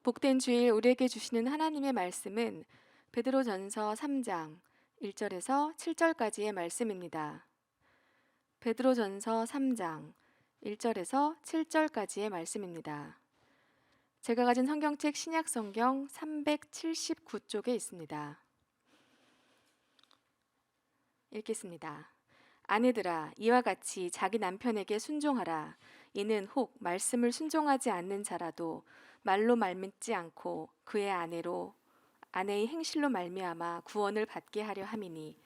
복된 주일 우리에게 주시는 하나님의 말씀은 베드로전서 3장 1절에서 7절까지의 말씀입니다. 베드로전서 3장 1절에서 7절까지의 말씀입니다. 제가 가진 성경책 신약성경 379쪽에 있습니다. 읽겠습니다. 아내들아, 이와 같이 자기 남편에게 순종하라. 이는 혹 말씀을 순종하지 않는 자라도 말로 말미지 않고 그의 아내의 행실로 말미암아 구원을 받게 하려 함이니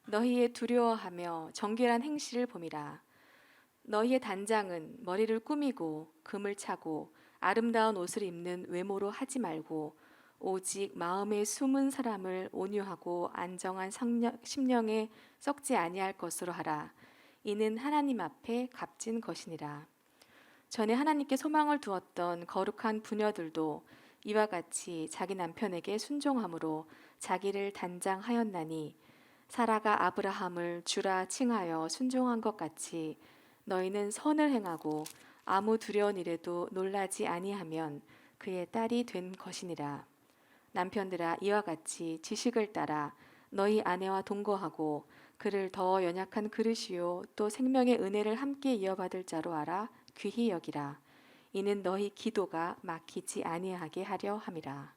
너희의 두려워하며 정결한 행실을 봄이라. 너희의 단장은 머리를 꾸미고 금을 차고 아름다운 옷을 입는 외모로 하지 말고 오직 마음에 숨은 사람을 온유하고 안정한 심령에 썩지 아니할 것으로 하라. 이는 하나님 앞에 값진 것이니라. 전에 하나님께 소망을 두었던 거룩한 부녀들도 이와 같이 자기 남편에게 순종함으로 자기를 단장하였나니 사라가 아브라함을 주라 칭하여 순종한 것 같이 너희는 선을 행하고 아무 두려운 일에도 놀라지 아니하면 그의 딸이 된 것이니라. 남편들아, 이와 같이 지식을 따라 너희 아내와 동거하고 그를 더 연약한 그릇이요 또 생명의 은혜를 함께 이어받을 자로 알아 귀히 여기라. 이는 너희 기도가 막히지 아니하게 하려 함이라.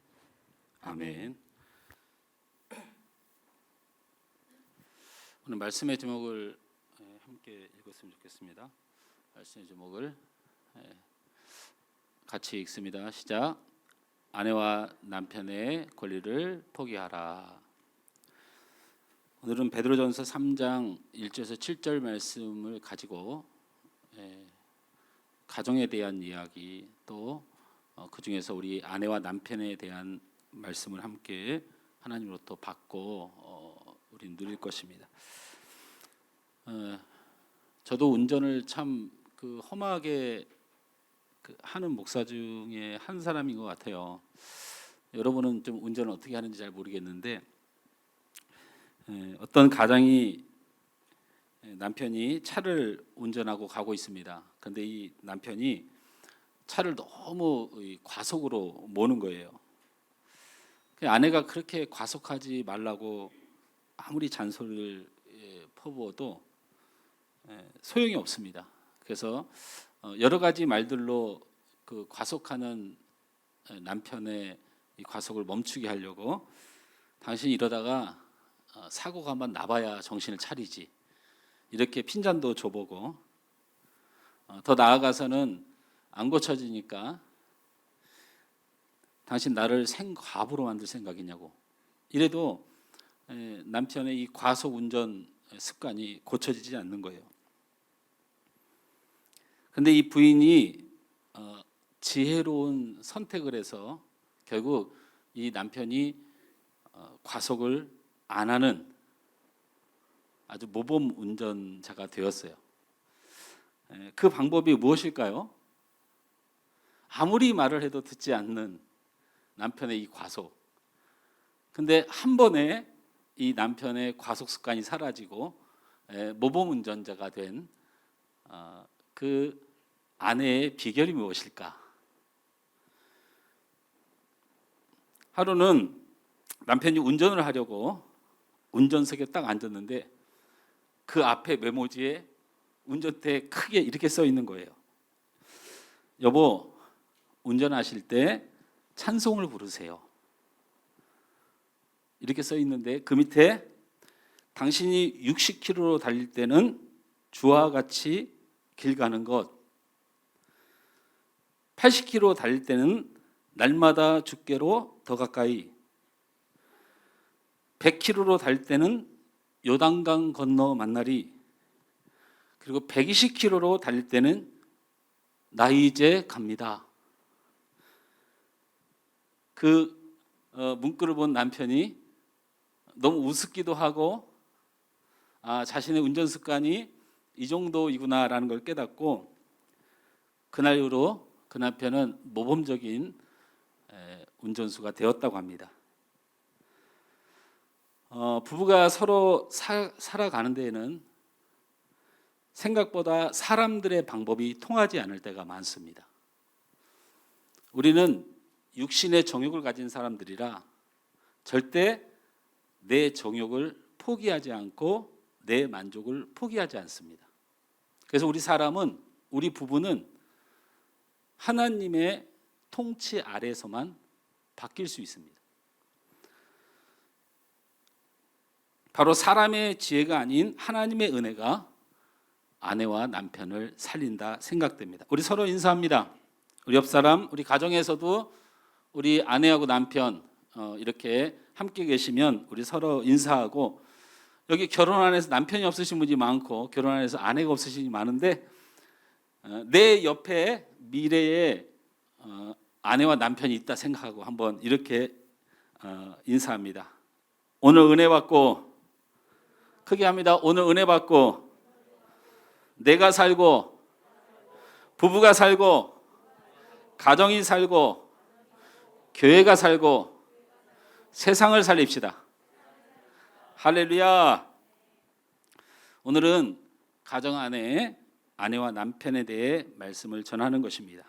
아멘. 아멘. 오늘 말씀의 제목을 함께 읽었으면 좋겠습니다. 말씀의 제목을 같이 읽습니다. 시작. 아내와 남편의 권리를 포기하라. 오늘은 베드로전서 3장 1절에서 7절 말씀을 가지고 가정에 대한 이야기 또 그 중에서 우리 아내와 남편에 대한 말씀을 함께 하나님으로부터 받고 우리는 누릴 것입니다. 저도 운전을 참 험하게 하는 목사 중에 한 사람인 것 같아요. 여러분은 좀 운전을 어떻게 하는지 잘 모르겠는데 어떤 가정이 남편이 차를 운전하고 가고 있습니다. 그런데 이 남편이 차를 너무 과속으로 모는 거예요. 아내가 그렇게 과속하지 말라고 아무리 잔소리를 퍼부어도 소용이 없습니다. 그래서 여러 가지 말들로 그 과속하는 남편의 이 과속을 멈추게 하려고 당신이 이러다가 사고가 한번 나봐야 정신을 차리지 이렇게 핀잔도 줘보고 더 나아가서는 안 고쳐지니까 당신 나를 생과부로 만들 생각이냐고 이래도 남편의 이 과속 운전 습관이 고쳐지지 않는 거예요. 근데 이 부인이 지혜로운 선택을 해서 결국 이 남편이 과속을 안 하는 아주 모범 운전자가 되었어요. 그 방법이 무엇일까요? 아무리 말을 해도 듣지 않는 남편의 이 과속. 근데 한 번에 이 남편의 과속 습관이 사라지고 모범 운전자가 된 그 아내의 비결이 무엇일까? 하루는 남편이 운전을 하려고 운전석에 딱 앉았는데 그 앞에 메모지에 운전대에 크게 이렇게 써 있는 거예요. 여보, 운전하실 때 찬송을 부르세요. 이렇게 써 있는데 그 밑에 당신이 60km로 달릴 때는 주와 같이 길 가는 것, 80km 달릴 때는 날마다 주께로 더 가까이, 100km로 달릴 때는 요단강 건너 만나리, 그리고 120km로 달릴 때는 나 이제 갑니다. 그 문구를 본 남편이 너무 우습기도 하고 자신의 운전 습관이 이 정도이구나라는 걸 깨닫고 그날 이후로 그 남편은 모범적인 운전수가 되었다고 합니다. 부부가 서로 살아가는 데에는 생각보다 사람들의 방법이 통하지 않을 때가 많습니다. 우리는 육신의 정욕을 가진 사람들이라 절대 내 정욕을 포기하지 않고 내 만족을 포기하지 않습니다. 그래서 우리 부부는 하나님의 통치 아래에서만 바뀔 수 있습니다. 바로 사람의 지혜가 아닌 하나님의 은혜가 아내와 남편을 살린다 생각됩니다. 우리 서로 인사합니다. 우리 옆 사람, 우리 가정에서도 우리 아내하고 남편 이렇게 함께 계시면 우리 서로 인사하고, 여기 결혼 안 해서 남편이 없으신 분이 많고 결혼 안 해서 아내가 없으신 분이 많은데 내 옆에 미래의 아내와 남편이 있다 생각하고 한번 이렇게 인사합니다. 오늘 은혜 받고, 크게 합니다. 오늘 은혜 받고 내가 살고 부부가 살고 가정이 살고 교회가 살고 세상을 살립시다. 할렐루야. 오늘은 가정 안에 아내와 남편에 대해 말씀을 전하는 것입니다.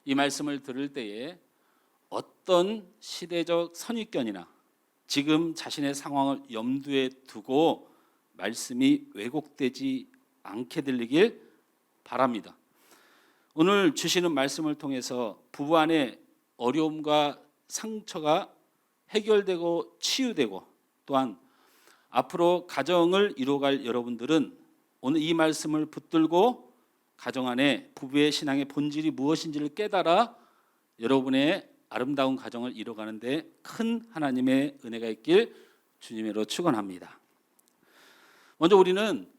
이 말씀을 들을 때에 어떤 시대적 선입견이나 지금 자신의 상황을 염두에 두고 말씀이 왜곡되지 않게 들리길 바랍니다. 오늘 주시는 말씀을 통해서 부부 안에 어려움과 상처가 해결되고 치유되고, 또한 앞으로 가정을 이루어갈 여러분들은 오늘 이 말씀을 붙들고 가정 안에 부부의 신앙의 본질이 무엇인지를 깨달아 여러분의 아름다운 가정을 이루어가는 데 큰 하나님의 은혜가 있길 주님으로 축원합니다. 먼저 우리는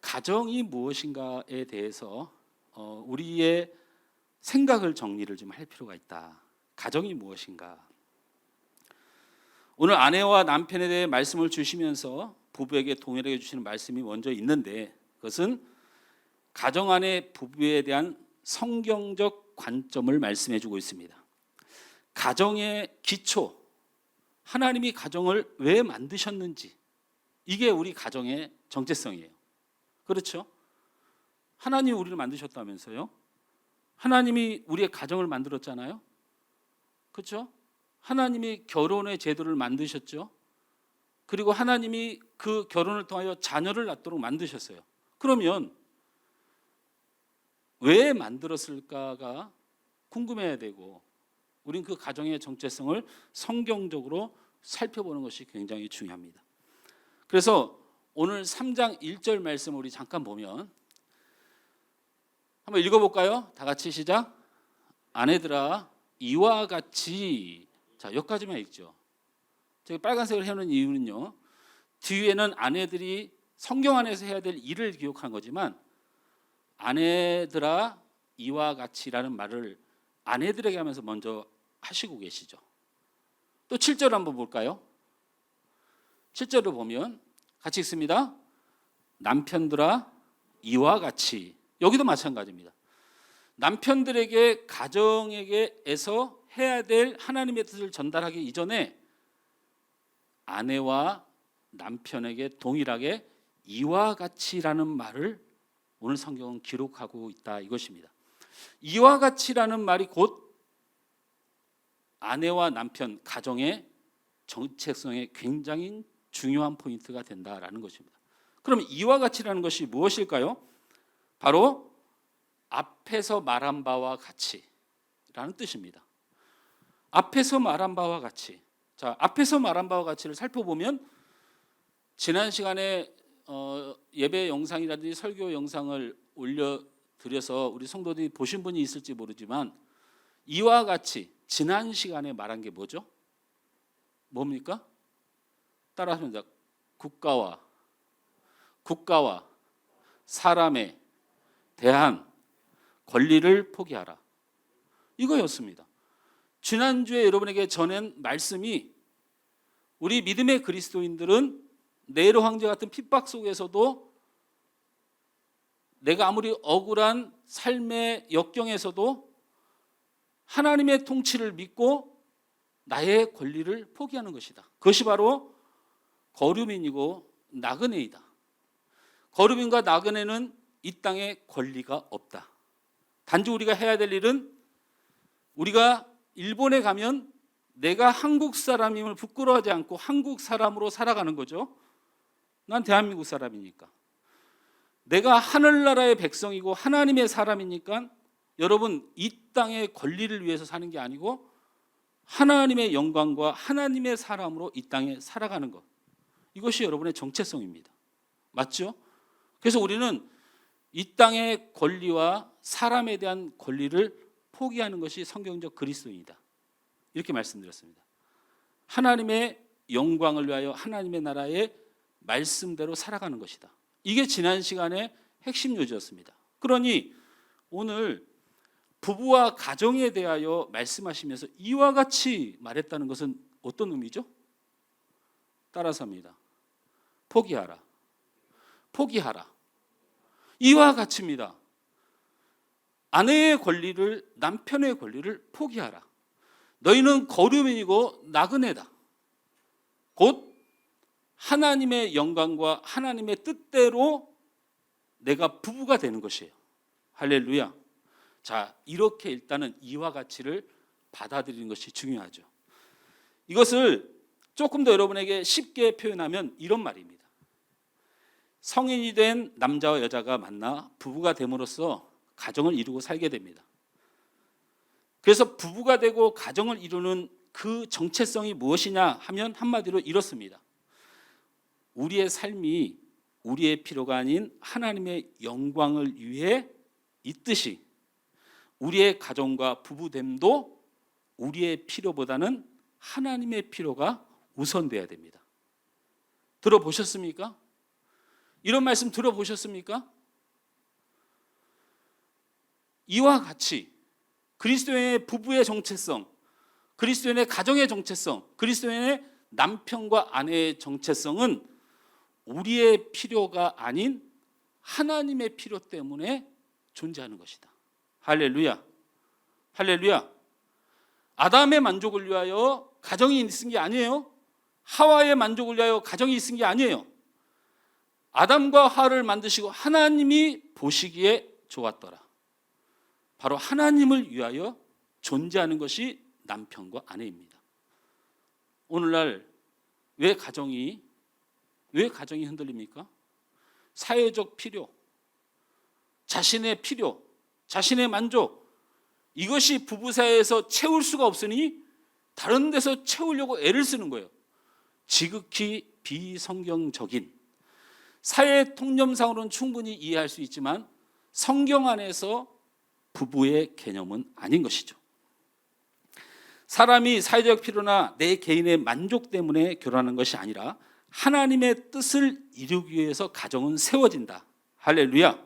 가정이 무엇인가에 대해서 우리의 생각을 정리를 좀 할 필요가 있다. 가정이 무엇인가? 오늘 아내와 남편에 대해 말씀을 주시면서 부부에게 동일하게 주시는 말씀이 먼저 있는데, 그것은 가정 안의 부부에 대한 성경적 관점을 말씀해 주고 있습니다. 가정의 기초, 하나님이 가정을 왜 만드셨는지, 이게 우리 가정의 정체성이에요. 그렇죠? 하나님이 우리를 만드셨다면서요? 하나님이 우리의 가정을 만들었잖아요. 그렇죠? 하나님이 결혼의 제도를 만드셨죠. 그리고 하나님이 그 결혼을 통하여 자녀를 낳도록 만드셨어요. 그러면 왜 만들었을까가 궁금해야 되고, 우린 그 가정의 정체성을 성경적으로 살펴보는 것이 굉장히 중요합니다. 그래서 오늘 3장 1절 말씀 우리 잠깐 보면 한번 읽어볼까요? 다 같이 시작. 아내들아 이와 같이, 자 여기까지만 읽죠. 제가 빨간색을 해놓은 이유는요, 뒤에는 아내들이 성경 안에서 해야 될 일을 기록한 거지만, 아내들아 이와 같이라는 말을 아내들에게 하면서 먼저 하시고 계시죠. 또 7절 한번 볼까요? 7절을 보면 같이 읽습니다. 남편들아 이와 같이, 여기도 마찬가지입니다. 남편들에게 가정에게서 해야 될 하나님의 뜻을 전달하기 이전에 아내와 남편에게 동일하게 이와 같이라는 말을 오늘 성경은 기록하고 있다, 이것입니다. 이와 같이라는 말이 곧 아내와 남편 가정의 정체성에 굉장히 중요한 포인트가 된다라는 것입니다. 그럼 이와 같이라는 것이 무엇일까요? 바로 앞에서 말한 바와 같이라는 뜻입니다. 앞에서 말한 바와 같이. 자, 앞에서 말한 바와 같이를 살펴보면 지난 시간에 예배 영상이라든지 설교 영상을 올려드려서 우리 성도들이 보신 분이 있을지 모르지만, 이와 같이 지난 시간에 말한 게 뭐죠? 뭡니까? 따라하시면 됩니다. 국가와 사람에 대한 권리를 포기하라, 이거였습니다. 지난주에 여러분에게 전한 말씀이 우리 믿음의 그리스도인들은 네로 황제 같은 핍박 속에서도, 내가 아무리 억울한 삶의 역경에서도 하나님의 통치를 믿고 나의 권리를 포기하는 것이다. 그것이 바로 거류민이고 나그네이다. 거류민과 나그네는 이 땅에 권리가 없다. 단지 우리가 해야 될 일은 우리가 일본에 가면 내가 한국 사람임을 부끄러워하지 않고 한국 사람으로 살아가는 거죠. 난 대한민국 사람이니까. 내가 하늘나라의 백성이고 하나님의 사람이니까 여러분 이 땅의 권리를 위해서 사는 게 아니고 하나님의 영광과 하나님의 사람으로 이 땅에 살아가는 것. 이것이 여러분의 정체성입니다. 맞죠? 그래서 우리는 이 땅의 권리와 사람에 대한 권리를 포기하는 것이 성경적 그리스도인이다. 이렇게 말씀드렸습니다. 하나님의 영광을 위하여 하나님의 나라의 말씀대로 살아가는 것이다. 이게 지난 시간에 핵심 요지였습니다. 그러니 오늘 부부와 가정에 대하여 말씀하시면서 이와 같이 말했다는 것은 어떤 의미죠? 따라서 합니다. 포기하라. 포기하라. 이와 같이입니다. 아내의 권리를, 남편의 권리를 포기하라. 너희는 거류민이고 나그네다. 곧 하나님의 영광과 하나님의 뜻대로 내가 부부가 되는 것이에요. 할렐루야. 자, 이렇게 일단은 이와 같이를 받아들이는 것이 중요하죠. 이것을 조금 더 여러분에게 쉽게 표현하면 이런 말입니다. 성인이 된 남자와 여자가 만나 부부가 됨으로써 가정을 이루고 살게 됩니다. 그래서 부부가 되고 가정을 이루는 그 정체성이 무엇이냐 하면 한마디로 이렇습니다. 우리의 삶이 우리의 필요가 아닌 하나님의 영광을 위해 있듯이 우리의 가정과 부부됨도 우리의 필요보다는 하나님의 필요가 우선돼야 됩니다. 들어보셨습니까? 이런 말씀 들어보셨습니까? 이와 같이 그리스도인의 부부의 정체성, 그리스도인의 가정의 정체성, 그리스도인의 남편과 아내의 정체성은 우리의 필요가 아닌 하나님의 필요 때문에 존재하는 것이다. 할렐루야. 할렐루야. 아담의 만족을 위하여 가정이 있은 게 아니에요. 하와의 만족을 위하여 가정이 있은 게 아니에요. 아담과 하와를 만드시고 하나님이 보시기에 좋았더라. 바로 하나님을 위하여 존재하는 것이 남편과 아내입니다. 오늘날 왜 가정이 흔들립니까? 사회적 필요, 자신의 필요, 자신의 만족, 이것이 부부 사이에서 채울 수가 없으니 다른 데서 채우려고 애를 쓰는 거예요. 지극히 비성경적인, 사회 통념상으로는 충분히 이해할 수 있지만 성경 안에서 부부의 개념은 아닌 것이죠. 사람이 사회적 필요나 내 개인의 만족 때문에 결혼하는 것이 아니라 하나님의 뜻을 이루기 위해서 가정은 세워진다. 할렐루야.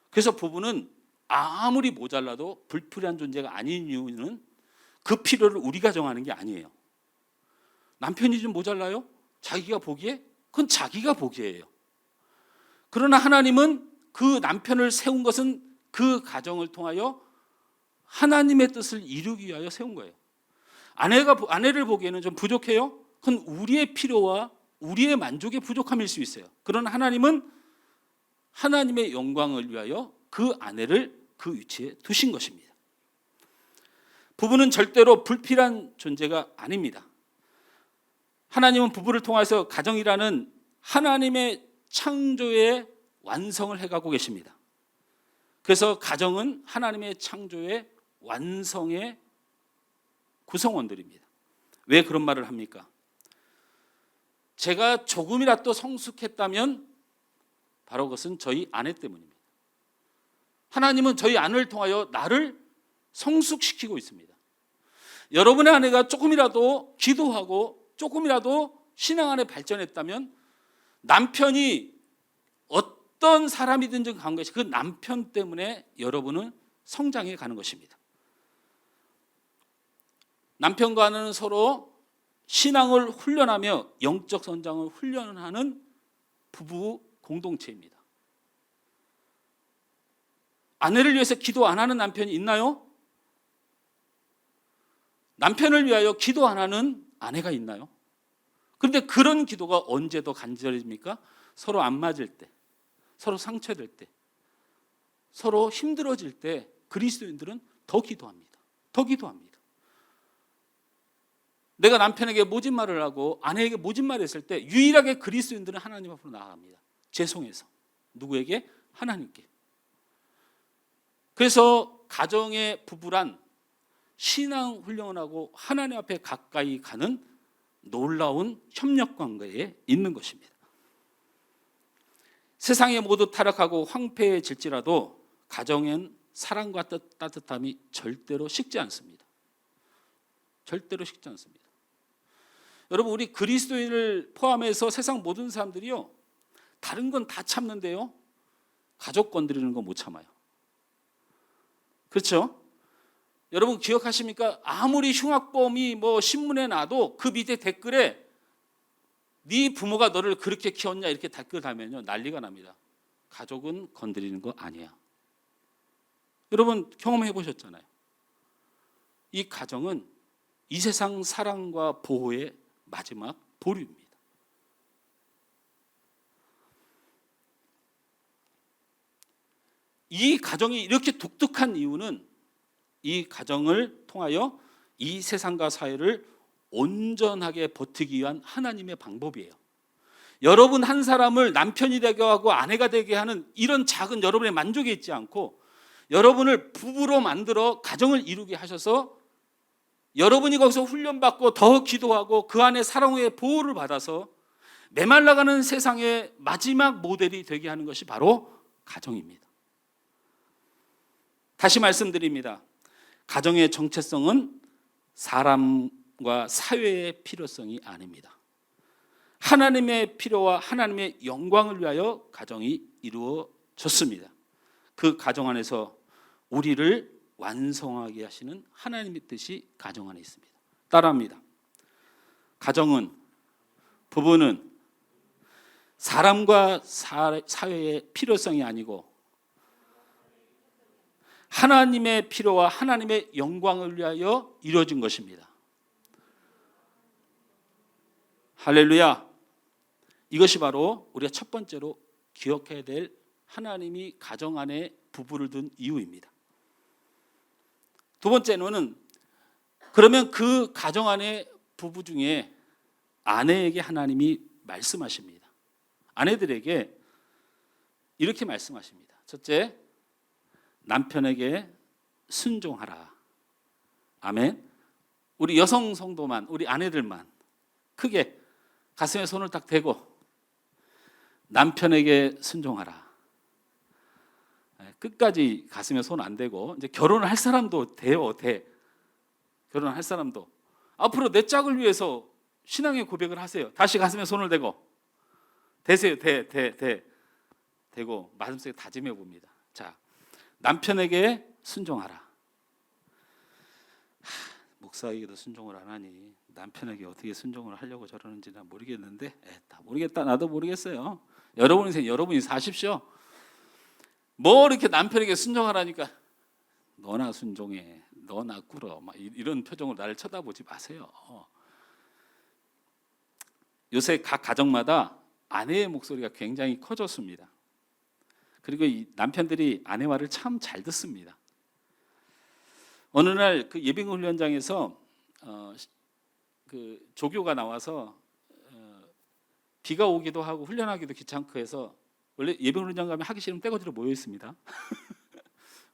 그래서 부부는 아무리 모자라도 불필요한 존재가 아닌 이유는 그 필요를 우리가 정하는 게 아니에요. 남편이 좀 모자라요? 자기가 보기에? 그건 자기가 보기에요. 그러나 하나님은 그 남편을 세운 것은 그 가정을 통하여 하나님의 뜻을 이루기 위하여 세운 거예요. 아내를 보기에는 좀 부족해요? 그건 우리의 필요와 우리의 만족의 부족함일 수 있어요. 그러나 하나님은 하나님의 영광을 위하여 그 아내를 그 위치에 두신 것입니다. 부부는 절대로 불필요한 존재가 아닙니다. 하나님은 부부를 통해서 가정이라는 하나님의 창조의 완성을 해가고 계십니다. 그래서 가정은 하나님의 창조의 완성의 구성원들입니다. 왜 그런 말을 합니까? 제가 조금이라도 성숙했다면 바로 그것은 저희 아내 때문입니다. 하나님은 저희 아내를 통하여 나를 성숙시키고 있습니다. 여러분의 아내가 조금이라도 기도하고 조금이라도 신앙 안에 발전했다면 남편이 어떤 사람이든지 간 것이 그 남편 때문에 여러분은 성장해 가는 것입니다. 남편과 아내는 서로 신앙을 훈련하며 영적 성장을 훈련하는 부부 공동체입니다. 아내를 위해서 기도 안 하는 남편이 있나요? 남편을 위하여 기도 안 하는 아내가 있나요? 그런데 그런 기도가 언제 더 간절해집니까? 서로 안 맞을 때, 서로 상처될 때, 서로 힘들어질 때 그리스도인들은 더 기도합니다. 더 기도합니다. 내가 남편에게 모진 말을 하고 아내에게 모진 말을 했을 때 유일하게 그리스도인들은 하나님 앞으로 나아갑니다. 죄송해서. 누구에게? 하나님께. 그래서 가정의 부부란 신앙 훈련을 하고 하나님 앞에 가까이 가는 놀라운 협력 관계에 있는 것입니다. 세상에 모두 타락하고 황폐해질지라도 가정엔 사랑과 따뜻함이 절대로 식지 않습니다. 절대로 식지 않습니다. 여러분, 우리 그리스도인을 포함해서 세상 모든 사람들이요, 다른 건 다 참는데요, 가족 건드리는 건 못 참아요. 그렇죠? 여러분 기억하십니까? 아무리 흉악범이 신문에 나도 그 밑에 댓글에 네 부모가 너를 그렇게 키웠냐 이렇게 댓글 달면요, 난리가 납니다. 가족은 건드리는 거 아니야. 여러분 경험해 보셨잖아요. 이 가정은 이 세상 사랑과 보호의 마지막 보루입니다. 이 가정이 이렇게 독특한 이유는 이 가정을 통하여 이 세상과 사회를 온전하게 버티기 위한 하나님의 방법이에요. 여러분 한 사람을 남편이 되게 하고 아내가 되게 하는 이런 작은 여러분의 만족에 있지 않고 여러분을 부부로 만들어 가정을 이루게 하셔서 여러분이 거기서 훈련받고 더 기도하고 그 안에 사랑의 보호를 받아서 메말라가는 세상의 마지막 모델이 되게 하는 것이 바로 가정입니다. 다시 말씀드립니다. 가정의 정체성은 사람과 사회의 필요성이 아닙니다. 하나님의 필요와 하나님의 영광을 위하여 가정이 이루어졌습니다. 그 가정 안에서 우리를 완성하게 하시는 하나님의 뜻이 가정 안에 있습니다. 따라합니다. 가정은, 부부는 사람과 사회의 필요성이 아니고 하나님의 필요와 하나님의 영광을 위하여 이루어진 것입니다. 할렐루야. 이것이 바로 우리가 첫 번째로 기억해야 될 하나님이 가정 안에 부부를 둔 이유입니다. 두 번째는 그러면 그 가정 안에 부부 중에 아내에게 하나님이 말씀하십니다. 아내들에게 이렇게 말씀하십니다. 첫째, 남편에게 순종하라. 아멘. 우리 여성 성도만, 우리 아내들만 크게 가슴에 손을 딱 대고 남편에게 순종하라. 끝까지 가슴에 손 안 대고 이제 결혼을 할 사람도 돼요. 결혼할 사람도 앞으로 내 짝을 위해서 신앙의 고백을 하세요. 다시 가슴에 손을 대고 대세요. 대고 마음속에 다짐해 봅니다. 자, 남편에게 순종하라. 목사에게도 순종을 안 하니 남편에게 어떻게 순종을 하려고 저러는지 난 모르겠는데, 다 모르겠다. 나도 모르겠어요. 여러분 인생 여러분이 사십시오. 뭐 이렇게 남편에게 순종하라니까 너나 순종해, 너나 꿇어, 막 이런 표정으로 나를 쳐다보지 마세요. 요새 각 가정마다 아내의 목소리가 굉장히 커졌습니다. 그리고 이 남편들이 아내 말을 참 잘 듣습니다. 어느 날 그 예비군 훈련장에서 그 조교가 나와서 비가 오기도 하고 훈련하기도 귀찮고 해서, 원래 예비군 훈련장 가면 하기 싫으면 떼거지로 모여 있습니다.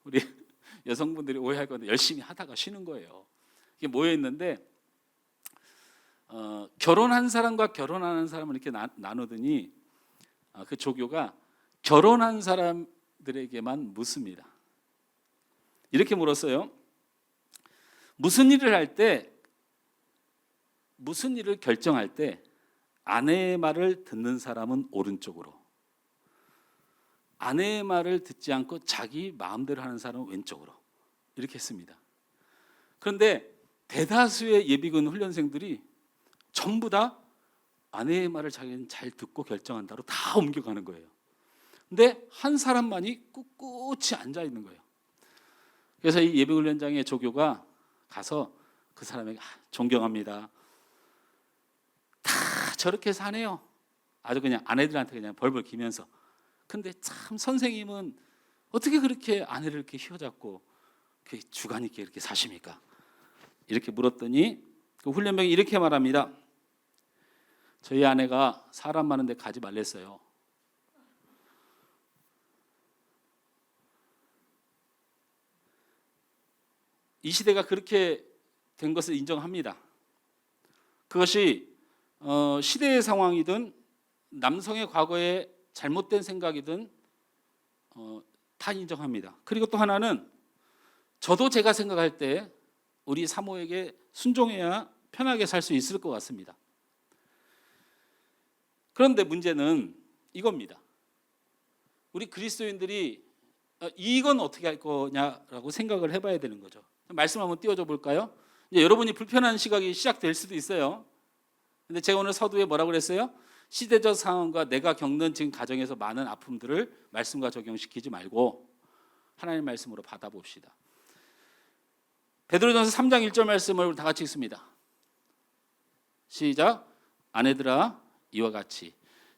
우리 여성분들이 오해할 건데 열심히 하다가 쉬는 거예요. 이게 모여 있는데 결혼한 사람과 결혼하는 사람을 이렇게 나누더니 그 조교가 결혼한 사람들에게만 묻습니다. 이렇게 물었어요. 무슨 일을 할 때, 무슨 일을 결정할 때 아내의 말을 듣는 사람은 오른쪽으로, 아내의 말을 듣지 않고 자기 마음대로 하는 사람은 왼쪽으로, 이렇게 했습니다. 그런데 대다수의 예비군 훈련생들이 전부 다 아내의 말을 자기는 잘 듣고 결정한다로 다 옮겨가는 거예요. 근데 한 사람만이 꿋꿋이 앉아 있는 거예요. 그래서 이 예비군 훈련장의 조교가 가서 그 사람에게 존경합니다. 다 저렇게 사네요. 아주 그냥 아내들한테 그냥 벌벌 기면서. 근데 참 선생님은 어떻게 그렇게 아내를 이렇게 휘어잡고 주관 있게 이렇게 사십니까? 이렇게 물었더니 그 훈련병이 이렇게 말합니다. 저희 아내가 사람 많은 데 가지 말랬어요. 이 시대가 그렇게 된 것을 인정합니다. 그것이 시대의 상황이든 남성의 과거의 잘못된 생각이든 다 인정합니다. 그리고 또 하나는 저도 제가 생각할 때 우리 사모에게 순종해야 편하게 살 수 있을 것 같습니다. 그런데 문제는 이겁니다. 우리 그리스도인들이 이건 어떻게 할 거냐라고 생각을 해봐야 되는 거죠. 말씀 한번 띄워줘 볼까요? 이제 여러분이 불편한 시각이 시작될 수도 있어요. 근데 제가 오늘 서두에 뭐라고 그랬어요? 시대적 상황과 내가 겪는 지금 가정에서 많은 아픔들을 말씀과 적용시키지 말고 하나님의 말씀으로 받아봅시다. 베드로전서 3장 1절 말씀을 다 같이 읽습니다. 시작. 아내들아 이와 같이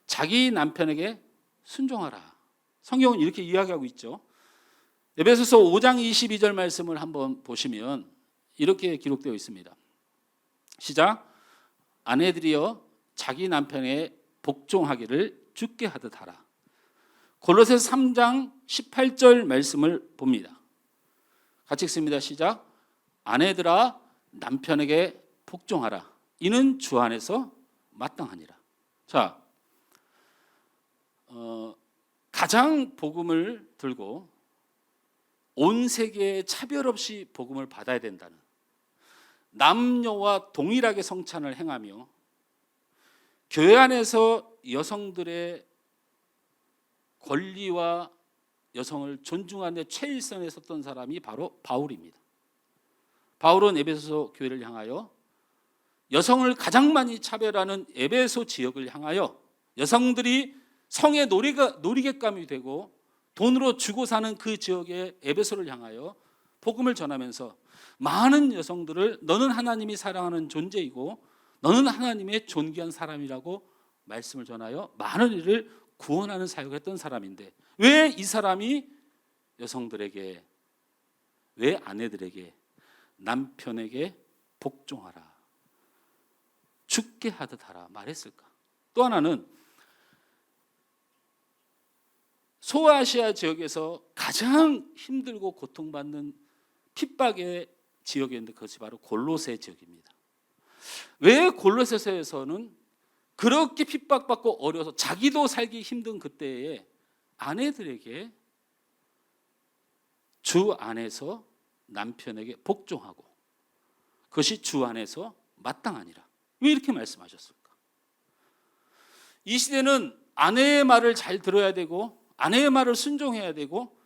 자기 남편에게 순종하라. 성경은 이렇게 이야기하고 있죠. 에베소서 5장 22절 말씀을 한번 보시면 이렇게 기록되어 있습니다. 시작. 아내들이여 자기 남편에 복종하기를 주께 하듯 하라. 골로새서 3장 18절 말씀을 봅니다. 같이 읽습니다. 시작. 아내들아 남편에게 복종하라. 이는 주 안에서 마땅하니라. 자, 가장 복음을 들고 온 세계에 차별 없이 복음을 받아야 된다는, 남녀와 동일하게 성찬을 행하며 교회 안에서 여성들의 권리와 여성을 존중하는 데 최일선에 섰던 사람이 바로 바울입니다. 바울은 에베소 교회를 향하여 여성을 가장 많이 차별하는 에베소 지역을 향하여 여성들이 성의 놀이객감이 되고 돈으로 주고 사는 그 지역의 에베소를 향하여 복음을 전하면서 많은 여성들을 너는 하나님이 사랑하는 존재이고 너는 하나님의 존귀한 사람이라고 말씀을 전하여 많은 이를 구원하는 사역을 했던 사람인데, 왜 이 사람이 여성들에게, 왜 아내들에게, 남편에게 복종하라, 죽게 하듯 하라 말했을까? 또 하나는 소아시아 지역에서 가장 힘들고 고통받는 핍박의 지역이었는데 그것이 바로 골로새 지역입니다. 왜 골로새서에서는 그렇게 핍박받고 어려워서 자기도 살기 힘든 그때에 아내들에게 주 안에서 남편에게 복종하고 그것이 주 안에서 마땅하니라, 왜 이렇게 말씀하셨을까? 이 시대는 아내의 말을 잘 들어야 되고 아내의 말을 순종해야 되고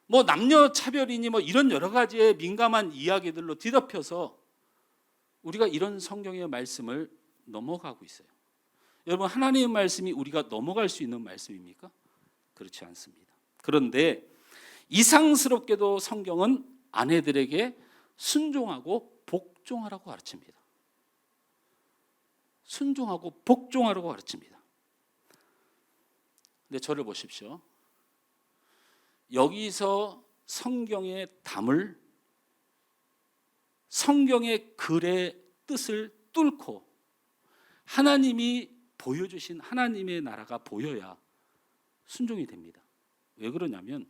뭐 남녀 차별이니 뭐 이런 여러 가지의 민감한 이야기들로 뒤덮여서 우리가 이런 성경의 말씀을 넘어가고 있어요. 여러분, 하나님의 말씀이 우리가 넘어갈 수 있는 말씀입니까? 그렇지 않습니다. 그런데 이상스럽게도 성경은 아내들에게 순종하고 복종하라고 가르칩니다. 순종하고 복종하라고 가르칩니다. 근데 저를 보십시오. 여기서 성경의 담을, 성경의 글의 뜻을 뚫고 하나님이 보여주신 하나님의 나라가 보여야 순종이 됩니다. 왜 그러냐면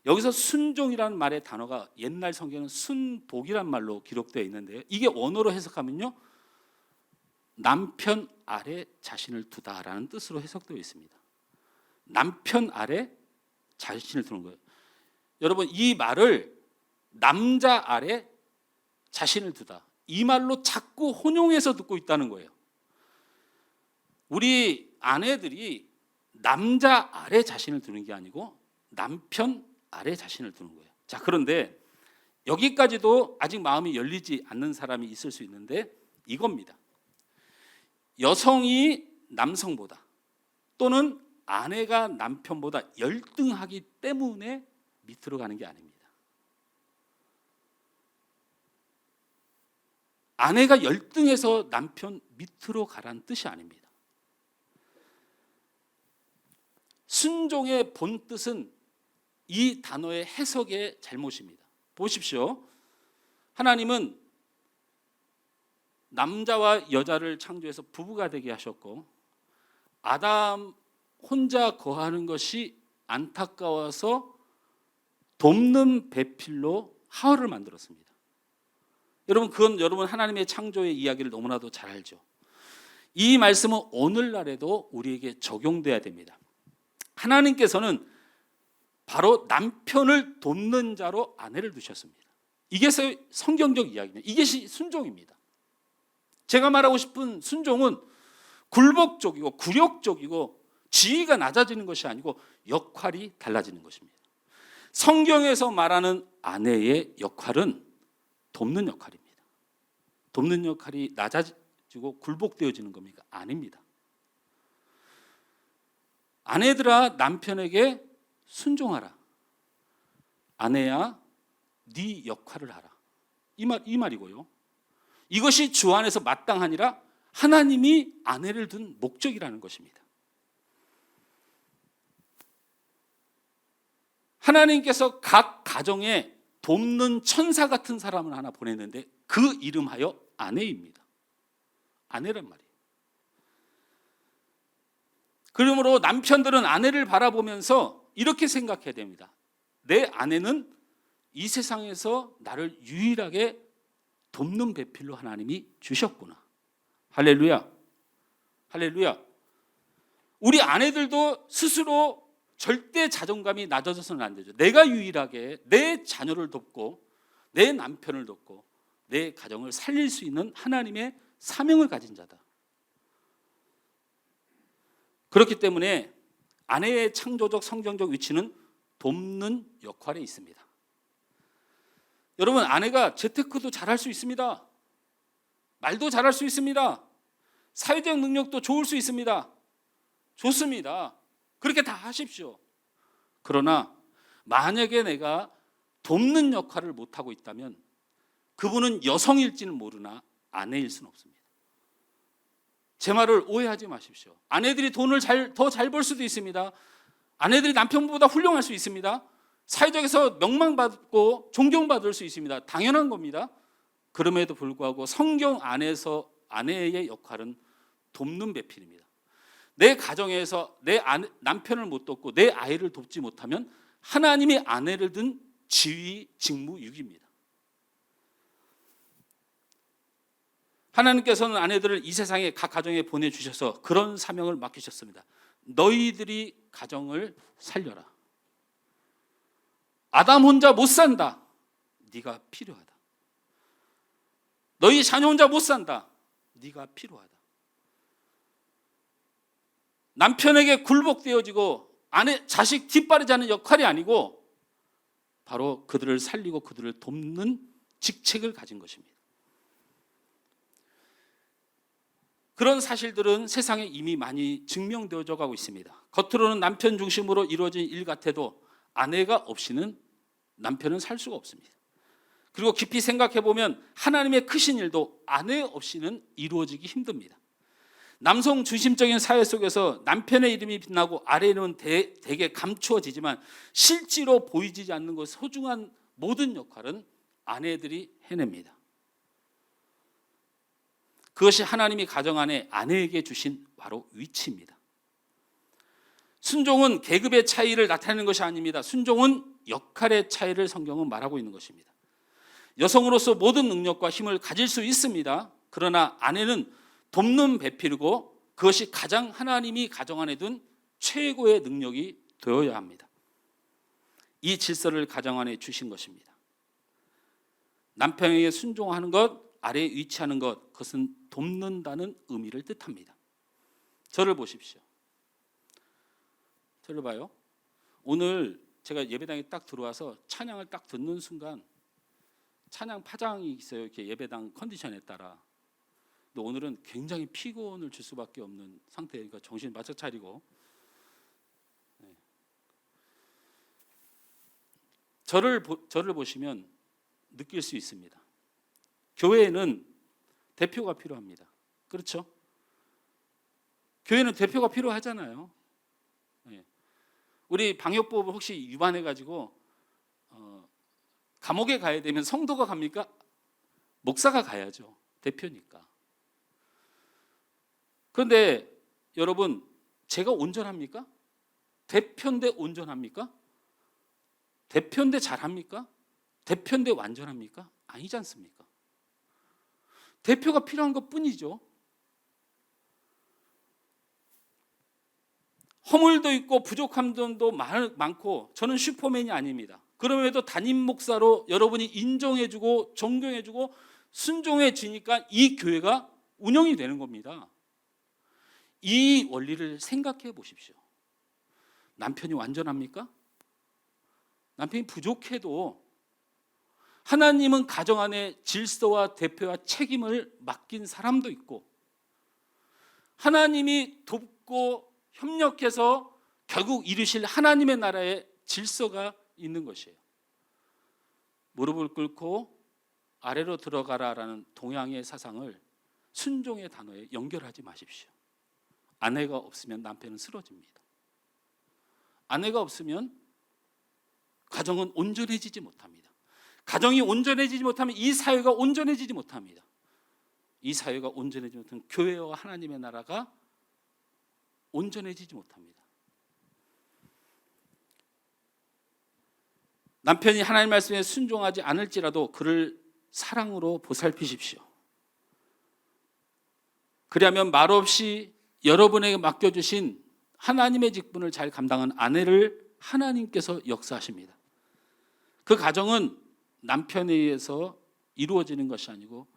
여기서 순종이라는 말의 단어가 옛날 성경은 순복이란 말로 기록되어 있는데요, 이게 원어로 해석하면요 남편 아래 자신을 두다라는 뜻으로 해석되어 있습니다. 남편 아래 자신을 두는 거예요. 여러분, 이 말을 남자 아래 자신을 두다, 이 말로 자꾸 혼용해서 듣고 있다는 거예요. 우리 아내들이 남자 아래 자신을 두는 게 아니고 남편 아래 자신을 두는 거예요. 자, 그런데 여기까지도 아직 마음이 열리지 않는 사람이 있을 수 있는데 이겁니다. 여성이 남성보다 또는 아내가 남편보다 열등하기 때문에 밑으로 가는 게 아닙니다. 아내가 열등해서 남편 밑으로 가라는 뜻이 아닙니다. 순종의 본 뜻은 이 단어의 해석의 잘못입니다. 보십시오. 하나님은 남자와 여자를 창조해서 부부가 되게 하셨고 아담 혼자 거하는 것이 안타까워서 돕는 배필로 하와를 만들었습니다. 여러분 그건 여러분 하나님의 창조의 이야기를 너무나도 잘 알죠. 이 말씀은 오늘날에도 우리에게 적용돼야 됩니다. 하나님께서는 바로 남편을 돕는 자로 아내를 두셨습니다. 이게 성경적 이야기입니다. 이것이 순종입니다. 제가 말하고 싶은 순종은 굴복적이고 굴욕적이고 지위가 낮아지는 것이 아니고 역할이 달라지는 것입니다. 성경에서 말하는 아내의 역할은 돕는 역할입니다. 돕는 역할이 낮아지고 굴복되어지는 겁니까? 아닙니다. 아내들아 남편에게 순종하라. 아내야 네 역할을 하라. 이 말이고요. 이것이 주 안에서 마땅하니라 하나님이 아내를 둔 목적이라는 것입니다. 하나님께서 각 가정에 돕는 천사 같은 사람을 하나 보냈는데 그 이름하여 아내입니다. 아내란 말이에요. 그러므로 남편들은 아내를 바라보면서 이렇게 생각해야 됩니다. 내 아내는 이 세상에서 나를 유일하게 돕는 배필로 하나님이 주셨구나. 할렐루야. 할렐루야. 우리 아내들도 스스로 절대 자존감이 낮아져서는 안 되죠. 내가 유일하게 내 자녀를 돕고 내 남편을 돕고 내 가정을 살릴 수 있는 하나님의 사명을 가진 자다. 그렇기 때문에 아내의 창조적 성경적 위치는 돕는 역할에 있습니다. 여러분 아내가 재테크도 잘할 수 있습니다. 말도 잘할 수 있습니다. 사회적 능력도 좋을 수 있습니다. 좋습니다. 그렇게 다 하십시오. 그러나 만약에 내가 돕는 역할을 못하고 있다면 그분은 여성일지는 모르나 아내일 수는 없습니다. 제 말을 오해하지 마십시오. 아내들이 돈을 더 잘 벌 수도 있습니다. 아내들이 남편보다 훌륭할 수 있습니다. 사회적에서 명망받고 존경받을 수 있습니다. 당연한 겁니다. 그럼에도 불구하고 성경 안에서 아내의 역할은 돕는 배필입니다. 내 가정에서 내 남편을 못 돕고 내 아이를 돕지 못하면 하나님이 아내를 둔 지위, 직무, 유기입니다. 하나님께서는 아내들을 이 세상에 각 가정에 보내주셔서 그런 사명을 맡기셨습니다. 너희들이 가정을 살려라. 아담 혼자 못 산다. 네가 필요하다. 너희 자녀 혼자 못 산다. 네가 필요하다. 남편에게 굴복되어지고 아내, 자식 뒷바라지하는 역할이 아니고 바로 그들을 살리고 그들을 돕는 직책을 가진 것입니다. 그런 사실들은 세상에 이미 많이 증명되어져 가고 있습니다. 겉으로는 남편 중심으로 이루어진 일 같아도 아내가 없이는 남편은 살 수가 없습니다. 그리고 깊이 생각해 보면 하나님의 크신 일도 아내 없이는 이루어지기 힘듭니다. 남성 중심적인 사회 속에서 남편의 이름이 빛나고 아래는 대개 감추어지지만 실제로 보이지 않는 것 소중한 모든 역할은 아내들이 해냅니다. 그것이 하나님이 가정 안에 아내에게 주신 바로 위치입니다. 순종은 계급의 차이를 나타내는 것이 아닙니다. 순종은 역할의 차이를 성경은 말하고 있는 것입니다. 여성으로서 모든 능력과 힘을 가질 수 있습니다. 그러나 아내는 돕는 배필이고 그것이 가장 하나님이 가정 안에 둔 최고의 능력이 되어야 합니다. 이 질서를 가정 안에 주신 것입니다. 남편에게 순종하는 것, 아래에 위치하는 것, 그것은 돕는다는 의미를 뜻합니다. 저를 보십시오. 저를 봐요. 오늘 제가 예배당에 딱 들어와서 찬양을 딱 듣는 순간 찬양 파장이 있어요. 이렇게 예배당 컨디션에 따라. 근데 오늘은 굉장히 피곤을 줄 수밖에 없는 상태니까 정신 바짝 차리고 저를 보시면 느낄 수 있습니다. 교회에는 대표가 필요합니다. 그렇죠? 교회는 대표가 필요하잖아요. 우리 방역법을 혹시 위반해가지고 감옥에 가야 되면 성도가 갑니까? 목사가 가야죠. 대표니까. 그런데 여러분, 제가 온전합니까? 대표인데 온전합니까? 대표인데 잘합니까? 대표인데 완전합니까? 아니지 않습니까? 대표가 필요한 것뿐이죠. 허물도 있고 부족함도 많고 저는 슈퍼맨이 아닙니다. 그럼에도 담임 목사로 여러분이 인정해주고 존경해주고 순종해지니까 이 교회가 운영이 되는 겁니다. 이 원리를 생각해 보십시오. 남편이 완전합니까? 남편이 부족해도 하나님은 가정 안에 질서와 대표와 책임을 맡긴 사람도 있고, 하나님이 돕고 협력해서 결국 이루실 하나님의 나라의 질서가 있는 것이에요. 무릎을 꿇고 아래로 들어가라라는 동양의 사상을 순종의 단어에 연결하지 마십시오. 아내가 없으면 남편은 쓰러집니다. 아내가 없으면 가정은 온전해지지 못합니다. 가정이 온전해지지 못하면 이 사회가 온전해지지 못합니다. 이 사회가 온전해지지 못하면 교회와 하나님의 나라가 온전해지지 못합니다. 남편이 하나님 말씀에 순종하지 않을지라도 그를 사랑으로 보살피십시오. 그리하면 말없이 여러분에게 맡겨주신 하나님의 직분을 잘 감당한 아내를 하나님께서 역사하십니다. 그 가정은 남편에 의해서 이루어지는 것이 아니고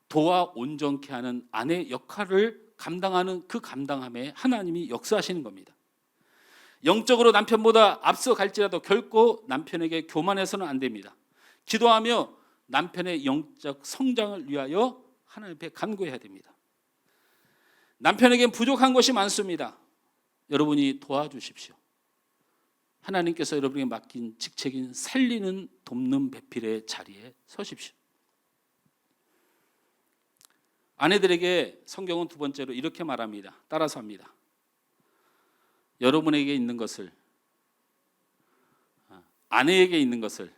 도와 온전케 하는 아내의 역할을 감당하는 그 감당함에 하나님이 역사하시는 겁니다. 영적으로 남편보다 앞서 갈지라도 결코 남편에게 교만해서는 안 됩니다. 기도하며 남편의 영적 성장을 위하여 하나님 앞에 간구해야 됩니다. 남편에겐 부족한 것이 많습니다. 여러분이 도와주십시오. 하나님께서 여러분에게 맡긴 직책인 살리는, 돕는, 배필의 자리에 서십시오. 아내들에게 성경은 두 번째로 이렇게 말합니다. 따라서 합니다. 여러분에게 있는 것을, 아내에게 있는 것을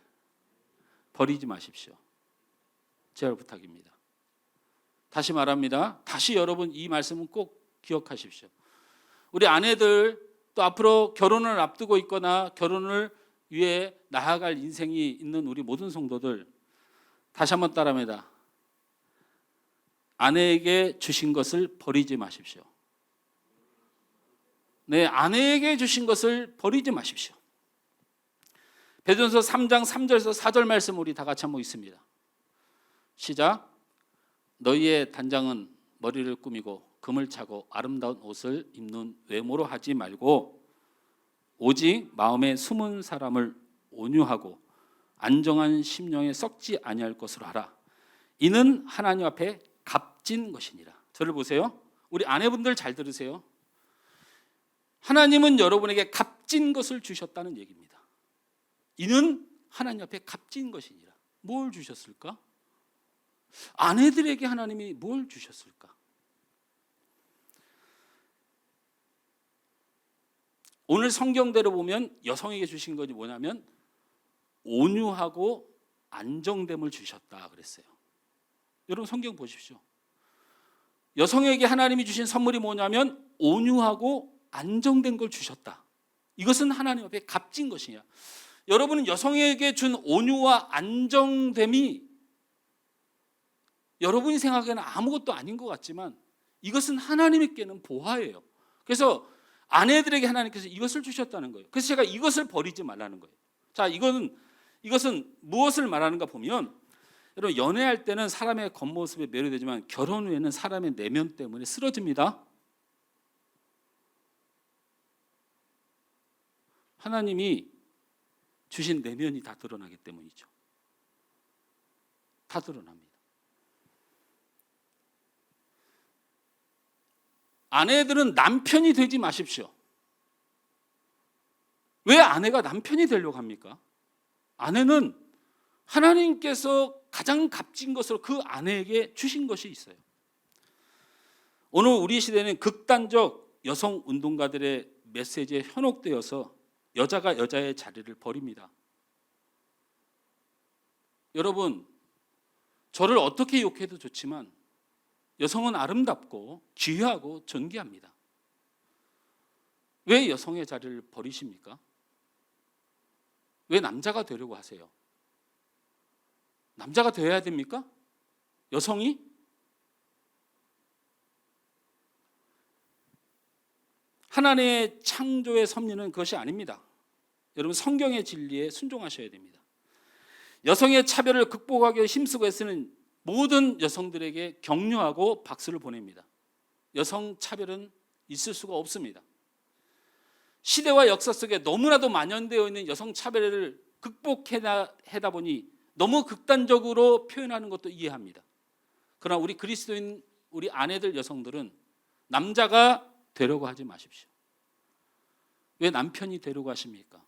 버리지 마십시오. 제발 부탁입니다. 다시 말합니다. 다시 여러분 이 말씀은 꼭 기억하십시오. 우리 아내들 또 앞으로 결혼을 앞두고 있거나 결혼을 위해 나아갈 인생이 있는 우리 모든 성도들, 다시 한번 따라합니다. 아내에게 주신 것을 버리지 마십시오. 네, 아내에게 주신 것을 버리지 마십시오. 베드로전서 3장 3절에서 4절 말씀 우리 다 같이 한번 읽습니다. 시작. 너희의 단장은 머리를 꾸미고 금을 차고 아름다운 옷을 입는 외모로 하지 말고 오직 마음에 숨은 사람을 온유하고 안정한 심령에 썩지 아니할 것으로 하라. 이는 하나님 앞에 값진 것이니라. 저를 보세요. 우리 아내분들 잘 들으세요. 하나님은 여러분에게 값진 것을 주셨다는 얘기입니다. 이는 하나님 앞에 값진 것이니라. 뭘 주셨을까? 아내들에게 하나님이 뭘 주셨을까? 오늘 성경대로 보면 여성에게 주신 것이 뭐냐면 온유하고 안정됨을 주셨다 그랬어요. 여러분 성경 보십시오. 여성에게 하나님이 주신 선물이 뭐냐면 온유하고 안정된 걸 주셨다. 이것은 하나님 앞에 값진 것이냐. 여러분은 여성에게 준 온유와 안정됨이 여러분이 생각하기에는 아무것도 아닌 것 같지만 이것은 하나님께는 보화예요. 그래서 아내들에게 하나님께서 이것을 주셨다는 거예요. 그래서 제가 이것을 버리지 말라는 거예요. 자, 이것은 무엇을 말하는가 보면, 여러분 연애할 때는 사람의 겉모습에 매료되지만 결혼 후에는 사람의 내면 때문에 쓰러집니다. 하나님이 주신 내면이 다 드러나기 때문이죠. 다 드러납니다. 아내들은 남편이 되지 마십시오. 왜 아내가 남편이 되려고 합니까? 아내는 하나님께서 가장 값진 것으로 그 아내에게 주신 것이 있어요. 오늘 우리 시대는 극단적 여성 운동가들의 메시지에 현혹되어서 여자가 여자의 자리를 버립니다. 여러분, 저를 어떻게 욕해도 좋지만 여성은 아름답고 귀하고 존귀합니다. 왜 여성의 자리를 버리십니까? 왜 남자가 되려고 하세요? 남자가 되어야 됩니까? 여성이? 하나님의 창조의 섭리는 그것이 아닙니다. 여러분, 성경의 진리에 순종하셔야 됩니다. 여성의 차별을 극복하기 위해 힘쓰고 애쓰는 모든 여성들에게 격려하고 박수를 보냅니다. 여성 차별은 있을 수가 없습니다. 시대와 역사 속에 너무나도 만연되어 있는 여성 차별을 극복해다 보니 너무 극단적으로 표현하는 것도 이해합니다. 그러나 우리 그리스도인 우리 아내들 여성들은 남자가 되려고 하지 마십시오. 왜 남편이 되려고 하십니까?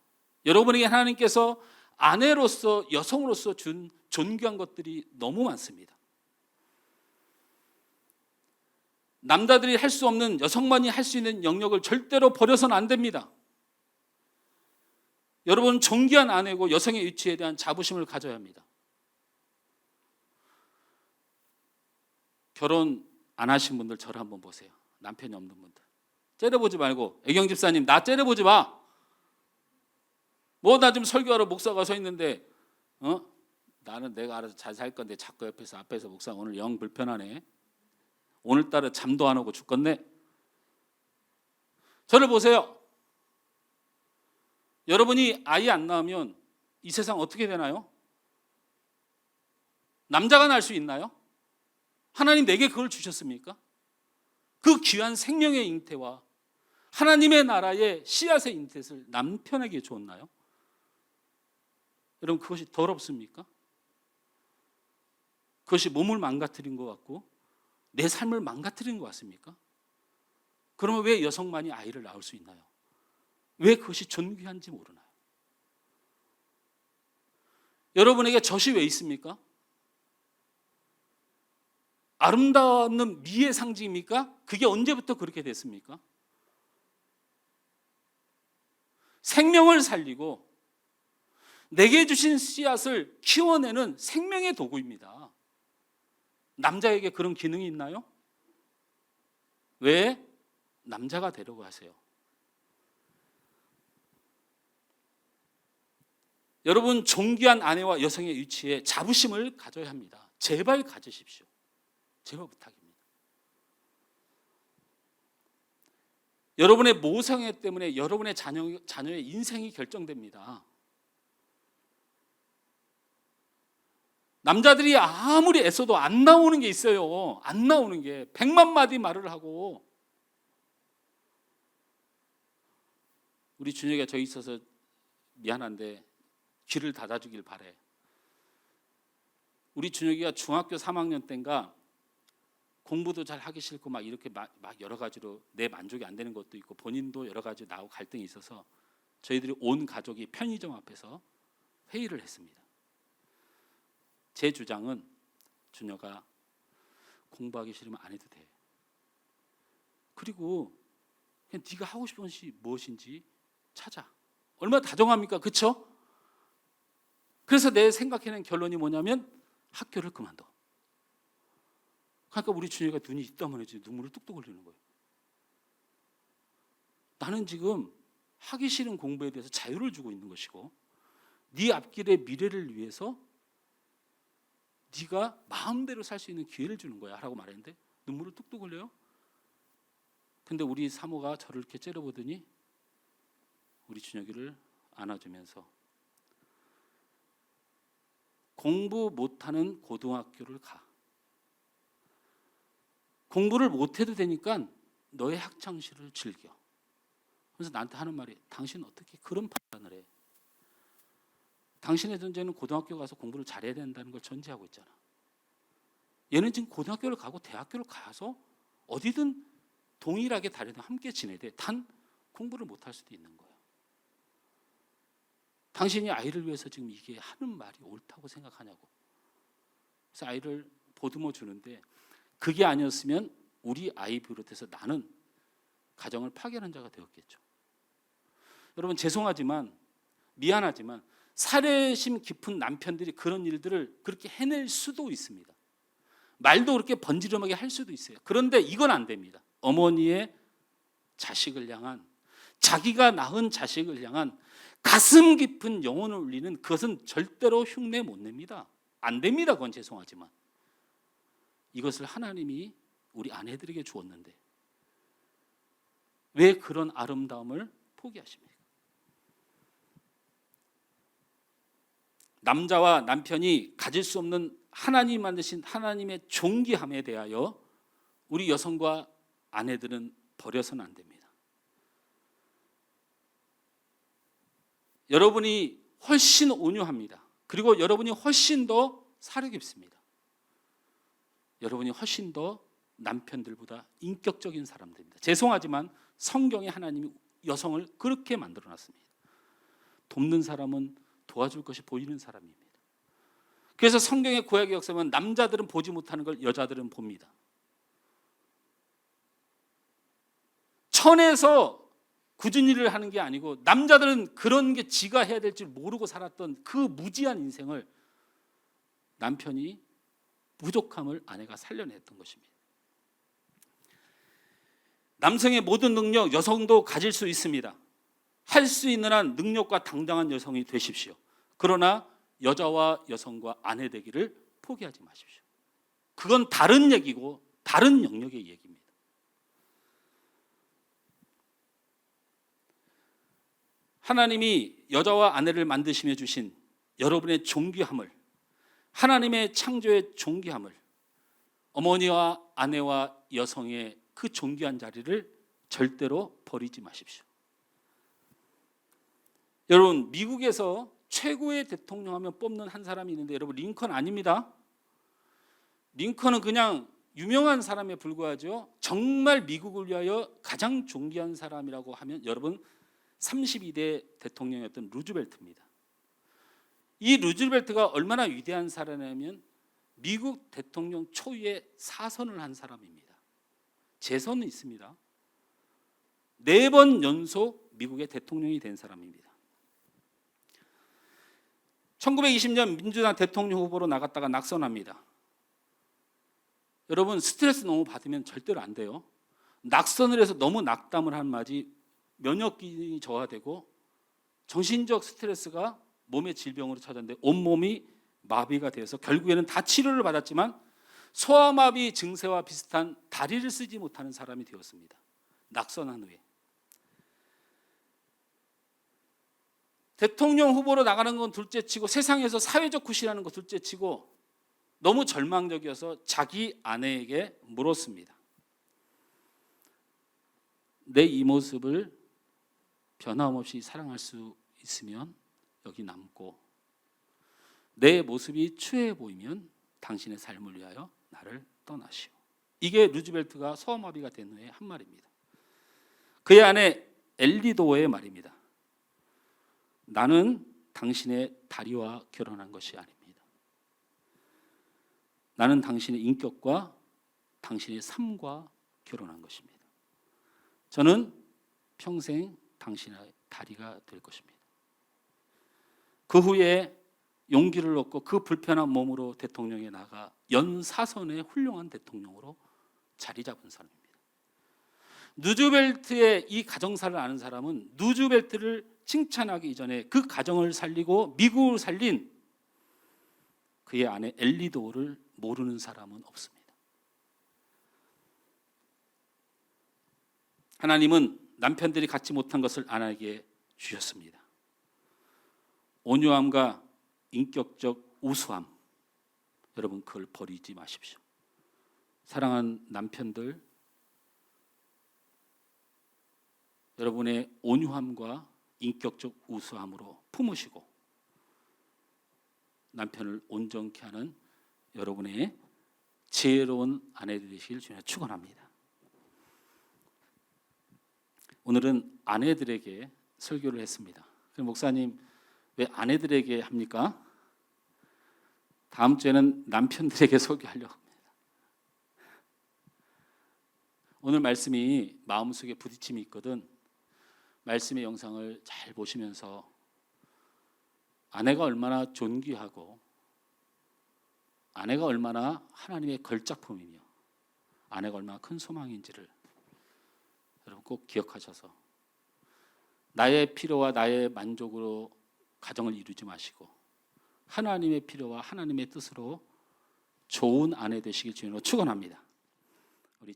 여러분에게 하나님께서 아내로서 여성으로서 준 존귀한 것들이 너무 많습니다. 남자들이 할 수 없는 여성만이 할 수 있는 영역을 절대로 버려서는 안 됩니다. 여러분, 존귀한 아내고 여성의 위치에 대한 자부심을 가져야 합니다. 결혼 안 하신 분들 저를 한번 보세요. 남편이 없는 분들 째려보지 말고, 애경 집사님 나 째려보지 마. 뭐 나 지금 설교하러 목사가 서 있는데 나는 내가 알아서 잘 살 건데 자꾸 앞에서 목사 오늘 영 불편하네. 오늘따라 잠도 안 오고 죽겠네. 저를 보세요. 여러분이 아이 안 낳으면 이 세상 어떻게 되나요? 남자가 날 수 있나요? 하나님 내게 그걸 주셨습니까? 그 귀한 생명의 잉태와 하나님의 나라의 씨앗의 잉태를 남편에게 주었나요? 여러분, 그것이 더럽습니까? 그것이 몸을 망가뜨린 것 같고 내 삶을 망가뜨린 것 같습니까? 그러면 왜 여성만이 아이를 낳을 수 있나요? 왜 그것이 존귀한지 모르나요? 여러분에게 젖이 왜 있습니까? 아름다운 미의 상징입니까? 그게 언제부터 그렇게 됐습니까? 생명을 살리고 내게 주신 씨앗을 키워내는 생명의 도구입니다. 남자에게 그런 기능이 있나요? 왜 남자가 되려고 하세요? 여러분, 존귀한 아내와 여성의 위치에 자부심을 가져야 합니다. 제발 가지십시오. 제발 부탁입니다. 여러분의 모성애 때문에 여러분의 자녀의 인생이 결정됩니다. 남자들이 아무리 애써도 안 나오는 게 있어요. 안 나오는 게 100만 마디 말을 하고. 우리 준혁이가 저기 있어서 미안한데 귀를 닫아주길 바래. 우리 준혁이가 중학교 3학년 때인가 공부도 잘 하기 싫고 막 이렇게 막 여러 가지로 내 만족이 안 되는 것도 있고 본인도 여러 가지 나하고 갈등이 있어서 저희들이 온 가족이 편의점 앞에서 회의를 했습니다. 제 주장은 준혁아 공부하기 싫으면 안 해도 돼. 그리고 그냥 네가 하고 싶은 것이 무엇인지 찾아. 얼마나 다정합니까? 그렇죠? 그래서 내 생각해낸 결론이 뭐냐면 학교를 그만둬. 그러니까 우리 준혁이가 눈이 있다만해지 눈물을 뚝뚝 흘리는 거예요. 나는 지금 하기 싫은 공부에 대해서 자유를 주고 있는 것이고 네 앞길의 미래를 위해서 네가 마음대로 살 수 있는 기회를 주는 거야 라고 말했는데 눈물을 뚝뚝 흘려요. 근데 우리 사모가 저를 이렇게 째려보더니 우리 준혁이를 안아주면서 공부 못하는 고등학교를 가. 공부를 못해도 되니까 너의 학창시를 즐겨. 그래서 나한테 하는 말이 당신 어떻게 그런 판단을 해? 당신의 존재는 고등학교 가서 공부를 잘해야 된다는 걸 전제하고 있잖아. 얘는 지금 고등학교를 가고 대학교를 가서 어디든 동일하게 다르든 함께 지내야 돼. 단 공부를 못할 수도 있는 거야. 당신이 아이를 위해서 지금 이게 하는 말이 옳다고 생각하냐고. 그래서 아이를 보듬어 주는데 그게 아니었으면 우리 아이 비롯해서 나는 가정을 파괴하는 자가 되었겠죠. 여러분 죄송하지만 미안하지만 사례심 깊은 남편들이 그런 일들을 그렇게 해낼 수도 있습니다. 말도 그렇게 번지르르하게 할 수도 있어요. 그런데 이건 안 됩니다. 어머니의 자식을 향한, 자기가 낳은 자식을 향한 가슴 깊은 영혼을 울리는, 그것은 절대로 흉내 못 냅니다. 안 됩니다. 그건 죄송하지만. 이것을 하나님이 우리 아내들에게 주었는데 왜 그런 아름다움을 포기하십니까? 남자와 남편이 가질 수 없는 하나님 만드신 하나님의 존귀함에 대하여 우리 여성과 아내들은 버려서는 안 됩니다. 여러분이 훨씬 온유합니다. 그리고 여러분이 훨씬 더 사려 깊습니다. 여러분이 훨씬 더 남편들보다 인격적인 사람들입니다. 죄송하지만 성경에 하나님이 여성을 그렇게 만들어 놨습니다. 돕는 사람은 도와줄 것이 보이는 사람입니다. 그래서 성경의 구약의 역사는 남자들은 보지 못하는 걸 여자들은 봅니다. 천에서 굳은 일을 하는 게 아니고 남자들은 그런 게 지가 해야 될 줄 모르고 살았던 그 무지한 인생을 남편이 부족함을 아내가 살려냈던 것입니다. 남성의 모든 능력 여성도 가질 수 있습니다. 할 수 있는 한 능력과 당당한 여성이 되십시오. 그러나 여자와 여성과 아내 되기를 포기하지 마십시오. 그건 다른 얘기고 다른 영역의 얘기입니다. 하나님이 여자와 아내를 만드시며 주신 여러분의 존귀함을, 하나님의 창조의 존귀함을, 어머니와 아내와 여성의 그 존귀한 자리를 절대로 버리지 마십시오. 여러분, 미국에서 최고의 대통령 하면 뽑는 한 사람이 있는데 여러분, 링컨 아닙니다. 링컨은 그냥 유명한 사람에 불과하죠. 정말 미국을 위하여 가장 존귀한 사람이라고 하면 여러분 32대 대통령이었던 루즈벨트입니다. 이 루즈벨트가 얼마나 위대한 사람이냐면 미국 대통령 초유의 4선을 한 사람입니다. 재선은 있습니다. 4번 연속 미국의 대통령이 된 사람입니다. 1920년 민주당 대통령 후보로 나갔다가 낙선합니다. 여러분, 스트레스 너무 받으면 절대로 안 돼요. 낙선을 해서 너무 낙담을 한 맞이 면역 기능이 저하되고 정신적 스트레스가 몸의 질병으로 찾아왔는데 온몸이 마비가 되어서 결국에는 다 치료를 받았지만 소아마비 증세와 비슷한 다리를 쓰지 못하는 사람이 되었습니다. 낙선한 후에. 대통령 후보로 나가는 건 둘째치고 세상에서 사회적 굿이라는 거 둘째치고 너무 절망적이어서 자기 아내에게 물었습니다. 내 이 모습을 변함없이 사랑할 수 있으면 여기 남고 내 모습이 추해 보이면 당신의 삶을 위하여 나를 떠나시오. 이게 루즈벨트가 소아마비가 된 후에 한 말입니다. 그의 아내 엘리도어의 말입니다. 나는 당신의 다리와 결혼한 것이 아닙니다. 나는 당신의 인격과 당신의 삶과 결혼한 것입니다. 저는 평생 당신의 다리가 될 것입니다. 그 후에 용기를 얻고 그 불편한 몸으로 대통령에 나가 연사선의 훌륭한 대통령으로 자리 잡은 사람입니다. 누즈벨트의 이 가정사를 아는 사람은 누즈벨트를 칭찬하기 이전에 그 가정을 살리고 미국을 살린 그의 아내 엘리도어를 모르는 사람은 없습니다. 하나님은 남편들이 갖지 못한 것을 아내에게 주셨습니다. 온유함과 인격적 우수함, 여러분 그걸 버리지 마십시오. 사랑하는 남편들, 여러분의 온유함과 인격적 우수함으로 품으시고 남편을 온전케 하는 여러분의 지혜로운 아내들이 되시길 주님 축원합니다. 오늘은 아내들에게 설교를 했습니다. 그럼 목사님 왜 아내들에게 합니까? 다음 주에는 남편들에게 설교하려고 합니다. 오늘 말씀이 마음속에 부딪힘이 있거든. 말씀의 영상을 잘 보시면서 아내가 얼마나 존귀하고 아내가 얼마나 하나님의 걸작품이며 아내가 얼마나 큰 소망인지를 여러분 꼭 기억하셔서 나의 필요와 나의 만족으로 가정을 이루지 마시고 하나님의 필요와 하나님의 뜻으로 좋은 아내 되시길 주님으로 축원합니다. 우리